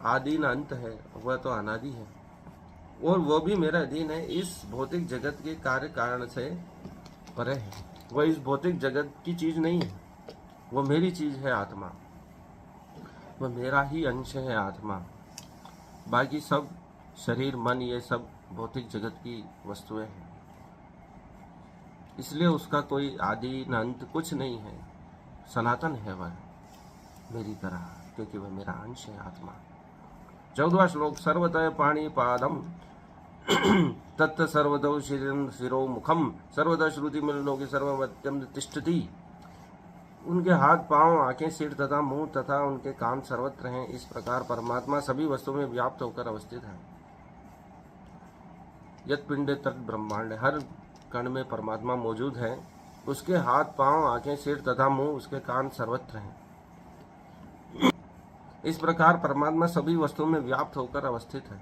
आदि न अंत है, वह तो अनादि है और वो भी मेरा अधीन है। इस भौतिक जगत के कार्य कारण से परे है। वह इस भौतिक जगत की चीज नहीं है, वो मेरी चीज है आत्मा, वह मेरा ही अंश है आत्मा। बाकी सब शरीर मन ये सब भौतिक जगत की वस्तुएं हैं, इसलिए उसका कोई आदि न अंत कुछ नहीं है, सनातन है वह मेरी तरह, क्योंकि वह मेरा अंश है आत्मा। 14वां श्लोक। सर्वतः पाणिपादम तत्त सर्वदौ शिरो मुखम सर्वदा श्रुति मिलनों की सर्वमत्यम तिष्ठति। उनके हाथ पांव आंखें सिर तथा मुंह तथा उनके कान सर्वत्र हैं। इस प्रकार परमात्मा सभी वस्तुओं में व्याप्त होकर अवस्थित है। यत पिंडे तत् ब्रह्मांड, हर कण में परमात्मा मौजूद है। उसके हाथ पांव आंखें सिर तथा मुंह उसके कान सर्वत्र हैं। इस प्रकार परमात्मा सभी वस्तुओं में व्याप्त होकर अवस्थित है,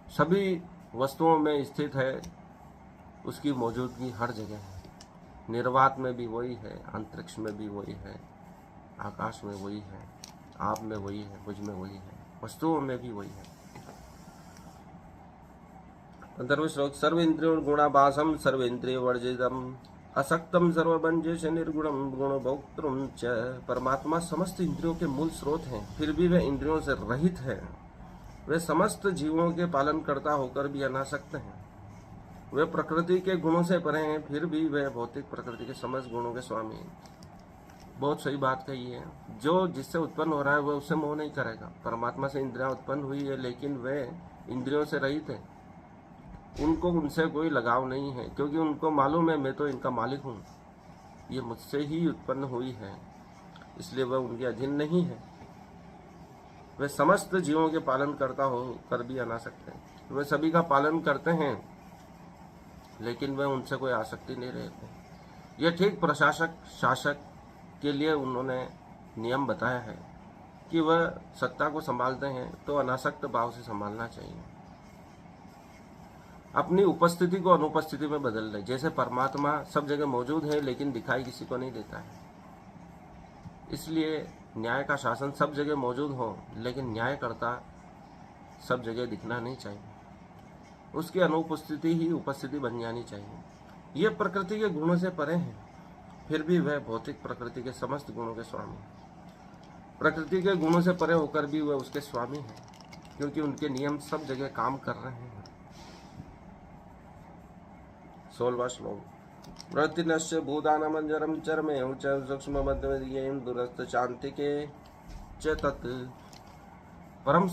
सभी वस्तुओं में स्थित है। उसकी मौजूदगी हर जगह है। निर्वात में भी वही है, अंतरिक्ष में भी वही है, आकाश में वही है, आप में वही है, मुझ में वही है, वस्तुओं में भी वही है। 15वां श्लोक। सर्व इंद्रियो गुणाभासम सर्वेन्द्रिय वर्जितम असक्तम सर्वभंजेश निर्गुणम गुण भोक्तृम च। परमात्मा समस्त इंद्रियों के मूल स्रोत हैं, फिर भी वे इंद्रियों से रहित है। वे समस्त जीवों के पालन करता होकर भी अनासक्त हैं। वे प्रकृति के गुणों से परे हैं, फिर भी वे भौतिक प्रकृति के समस्त गुणों के स्वामी हैं। बहुत सही बात कही है। जो जिससे उत्पन्न हो रहा है वह उससे मोह नहीं करेगा। परमात्मा से इंद्रियां उत्पन्न हुई है, लेकिन वे इंद्रियों से रहित है। उनको उनसे कोई लगाव नहीं है, क्योंकि उनको मालूम है मैं तो इनका मालिक हूँ, ये मुझसे ही उत्पन्न हुई है, इसलिए वह उनके अधीन नहीं है। वे समस्त जीवों के पालन करता हो कर भी अनासक्त हैं। वे सभी का पालन करते हैं, लेकिन वे उनसे कोई आसक्ति नहीं रहते। यह ठीक प्रशासक शासक के लिए उन्होंने नियम बताया है कि वह सत्ता को संभालते हैं तो अनासक्त भाव से संभालना चाहिए। अपनी उपस्थिति को अनुपस्थिति में बदल ले। जैसे परमात्मा सब जगह मौजूद है, लेकिन दिखाई किसी को नहीं देता है, इसलिए न्याय का शासन सब जगह मौजूद हो, लेकिन न्यायकर्ता सब जगह दिखना नहीं चाहिए। उसकी अनुपस्थिति ही उपस्थिति बन जानी चाहिए। यह प्रकृति के गुणों से परे हैं, फिर भी वह भौतिक प्रकृति के समस्त गुणों के स्वामी है। प्रकृति के गुणों से परे होकर भी वह उसके स्वामी है, क्योंकि उनके नियम सब जगह काम कर रहे हैं। 16वां श्लोक। प्रतिनश्य भूतानामंजरम चरमे उच्च सूक्ष्म मध्यम दूरस्थ शांति के च तत् परम